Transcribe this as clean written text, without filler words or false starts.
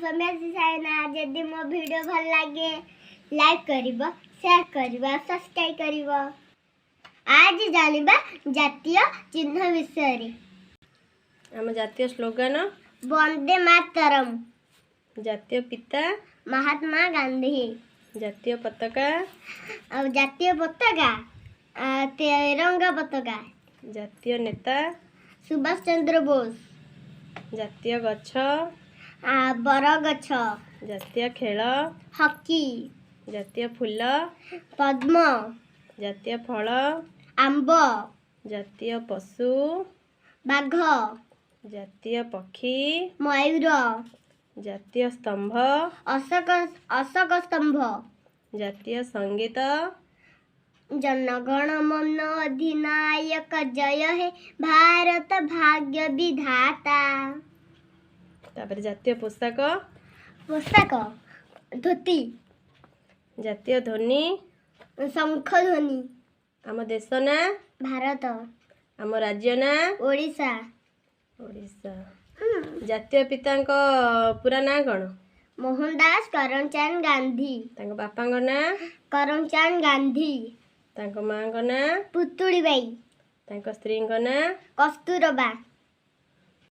सौम्या साइना जदि मो वीडियो भल लागे लाइक करिवो शेयर करिवो सब्सक्राइब करिवो। आज जानिबा जातीय चिन्ह विषय रे। आम जातीय स्लोगान वंदे मातरम। जातीय पिता महात्मा गांधी। जातीय पताका तिरंगा पताका। जातीय नेता सुभाष चंद्र बोस। जातीय गछ बरगछ। जातीय खेल हॉकी। जातीय फूल पद्म। जातीय फल आंब। जातीय पशु बाघ। जातीय पक्षी मयूर। जातीय स्तंभ अशोक स्तंभ। जातीय संगीत जनगण मन अधिनायक जय हे भारत भाग्य विधाता। तापर जातीय पोशाक धोती। जातीय ध्वनि शंख ध्वनि। आम देश ना भारत। आम राज्य ना ओडिशा। ओडिशा। जातीय पितांक पूरा ना कौन? मोहनदास करमचंद गांधी। तांको बापांक ना करमचंद गांधी। तांको मांक ना पुतुड़ी बाई। तांको स्त्रींक ना कस्तूरबा।